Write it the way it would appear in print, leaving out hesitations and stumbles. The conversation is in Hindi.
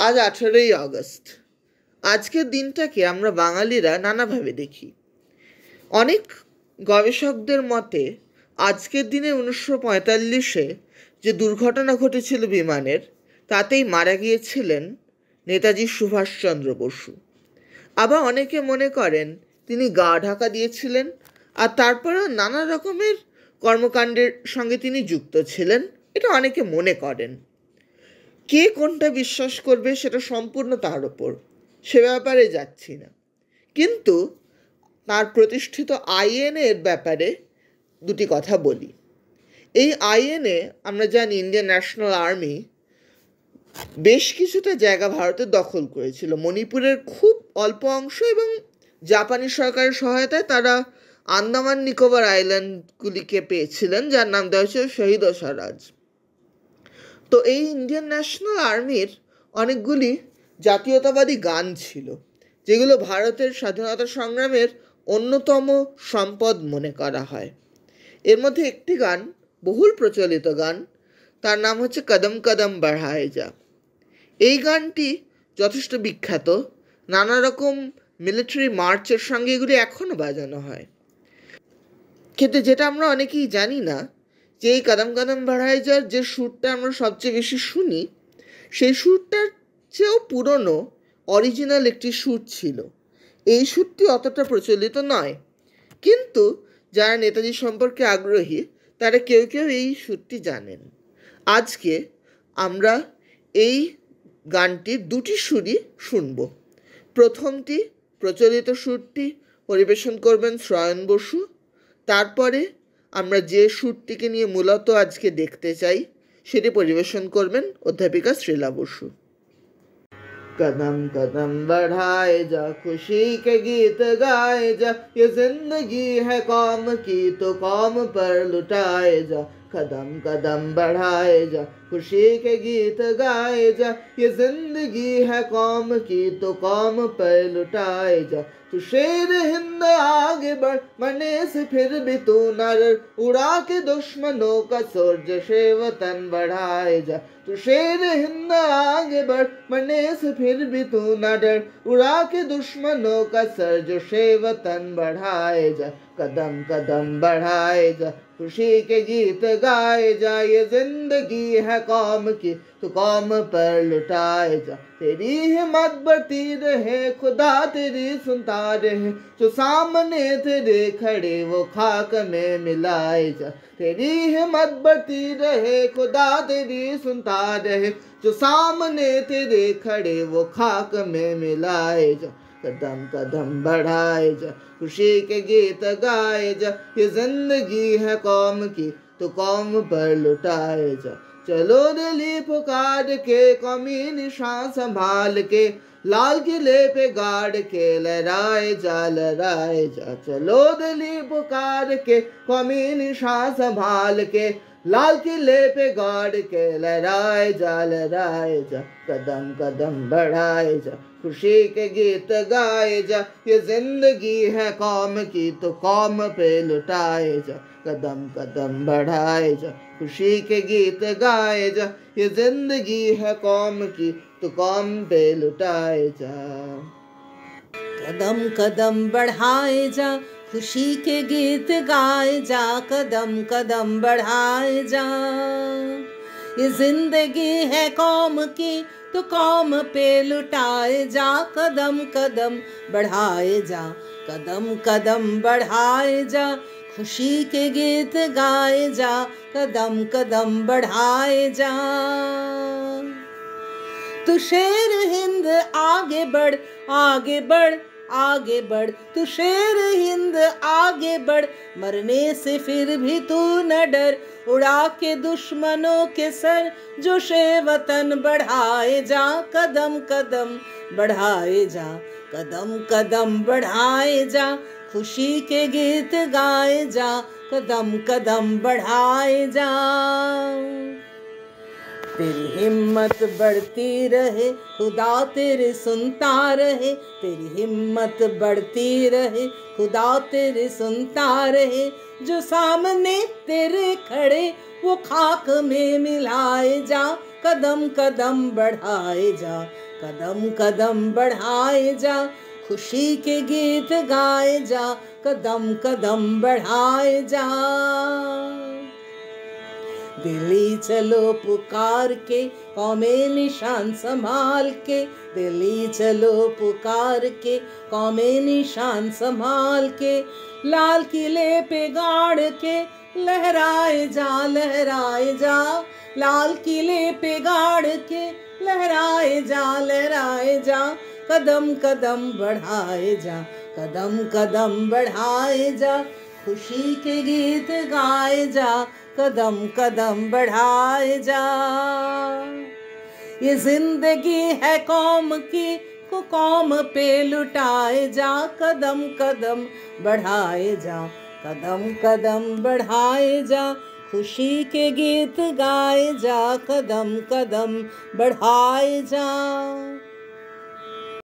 আজ 18ই আগস্ট। আজকের দিনটাকে আমরা বাঙালিরা নানাভাবে দেখি। অনেক গবেষকদের মতে আজকের দিনে 1945-এ যে দুর্ঘটনা ঘটেছিল বিমানের, তাতেই মারা গিয়েছিলেন নেতাজি সুভাষচন্দ্র বসু। আবার অনেকে মনে করেন তিনি গা ঢাকা দিয়েছিলেন, আর তারপরেও নানা রকমের কর্মকাণ্ডের সঙ্গে তিনি যুক্ত ছিলেন, এটা অনেকে মনে করেন। কে কোনটা বিশ্বাস করবে সেটা সম্পূর্ণ তার ওপর, সে ব্যাপারে যাচ্ছি না। কিন্তু তার প্রতিষ্ঠিত আইএনএর ব্যাপারে দুটি কথা বলি। এই আইএনএ আমরা জানি ইন্ডিয়ান ন্যাশনাল আর্মি বেশ কিছুটা জায়গা ভারতে দখল করেছিল, মণিপুরের খুব অল্প অংশ, এবং জাপানি সরকারের সহায়তায় তারা আন্দামান নিকোবর আইল্যান্ডগুলিকে পেয়েছিলেন, যার নাম দেওয়া হয়েছিল শহীদ স্বরাজ। তো এই ইন্ডিয়ান ন্যাশনাল আর্মির অনেকগুলি জাতীয়তাবাদী গান ছিল, যেগুলো ভারতের স্বাধীনতা সংগ্রামের অন্যতম সম্পদ মনে করা হয়। এর মধ্যে একটি গান, বহুল প্রচলিত গান, তার নাম হচ্ছে কদম কদম বঢ়ায়ে যা। এই গানটি যথেষ্ট বিখ্যাত, নানা রকম মিলিটারি মার্চের সঙ্গে এগুলি এখনও বাজানো হয়। কিন্তু যেটা আমরা অনেকেই জানি না, যে এই কদম কদম বঢ়ায়ে যার যে সুরটা আমরা সবচেয়ে বেশি শুনি, সেই সুরটার চেয়েও পুরনো অরিজিনাল একটি সুর ছিল। এই সুরটি অতটা প্রচলিত নয়, কিন্তু যারা নেতাজি সম্পর্কে আগ্রহী তারা কেউ কেউ এই সুরটি জানেন। আজকে আমরা এই গানটির দুটি সুরই শুনব। প্রথমটি, প্রচলিত সুরটি পরিবেশন করবেন শ্রয়ণ বসু। তারপরে আমরা যে সুরটিকে নিয়ে মূলত আজকে দেখতে চাই সেটি পরিবেশন করবেন অধ্যাপিকা শ্রীলা বসু। कदम कदम बढ़ाए जा, खुशी के गीत गाए जा, ये जिंदगी है कौम की तो कौम पर लुटाए जा। कदम कदम बढ़ाए जा, खुशी के गीत गाए जा, ये जिंदगी है कौम की तो कौम पर लुटाए जा। तू शेर हिंद आगे बढ़, मरने से फिर भी तू न डर, उड़ा के दुश्मनों का सूरज से वतन बढ़ाए जा। तू शेर हिंद आगे बढ़, मरने से फिर भी तू न डर, उड़ा के दुश्मनों का सर्ज से वतन बढ़ाए जा। कदम कदम बढ़ाए जा, खुशी के गीत गाए जा, ये जिंदगी है कौम की तो कौम पर लुटाए जा। तेरी हिम्मत बढ़ती रहे, खुदा तेरी सुनता रहे, जो सामने तेरे खड़े वो खाक में मिलाए जा। तेरी हिम्मत बढ़ती रहे, खुदा तेरी सुनता रहे, जो सामने तेरे खड़े वो खाक में मिलाए जा। कदम कदम बढ़ाए जा, खुशी के गीत गाए जा, ये जिंदगी है कौम की तो कौम पर लुटाए जा। चलो दिली पुकार के, कौमी निशान संभाल के, लाल किले पे गाड़ के लहराए जा, लहराए जा। चलो दिली पुकार के, कौमी निशान संभाल के, लाल किले पे गाड़ के लहराए जा, लहराए जा। कदम कदम बढ़ाए जा, खुशी के गीत गाए जा, ये जिंदगी है कौम की तो कौम पे लुटाए जा। कदम कदम बढ़ाए जा, खुशी के गीत गाए जा, ये जिंदगी है कौम की तो कौम पे लुटाए जा। कदम कदम बढ़ाए जा, खुशी के गीत गाए जा, कदम कदम बढ़ाए जा, ये जिंदगी है कौम की तो कौम पे लुटाए जा। कदम कदम बढ़ाए जा, कदम कदम बढ़ाए जा, खुशी के गीत गाए जा, कदम कदम बढ़ाए जा। तू शेर हिंद आगे बढ़, आगे बढ़, आगे बढ़, तू शेर हिंद आगे बढ़, मरने से फिर भी तू न डर, उड़ा के दुश्मनों के सर जो शे वतन बढ़ाए जा। कदम कदम बढ़ाए जा, कदम कदम बढ़ाए जा, खुशी के गीत गाए जा, कदम कदम बढ़ाए जा। तेरी हिम्मत बढ़ती रहे, खुदा तेरे सुनता रहे, तेरी हिम्मत बढ़ती रहे, खुदा तेरे सुनता रहे, जो सामने तेरे खड़े वो खाक में मिलाए जा। कदम कदम बढ़ाए जा, कदम कदम बढ़ाए जा, खुशी के गीत गाए जा, कदम कदम बढ़ाए जा। दिल्ली चलो पुकार के, कौमे निशान संभाल के, दिल्ली चलो पुकार के, कौमे निशान संभाल के, लाल किले पे गाड़ के लहराए जा, लहराए जा, लाल किले पे गाड़ के लहराए जा, लहराए जा, कदम कदम बढ़ाए जा, कदम कदम बढ़ाए जा, खुशी के गीत गाए जा, कदम कदम बढ़ाए जा। ये जिंदगी है कौम की, को कौम पे लुटाए जा, कदम कदम बढ़ाए जा, कदम कदम बढ़ाए जा, खुशी के गीत गाए जा, कदम कदम बढ़ाए जा।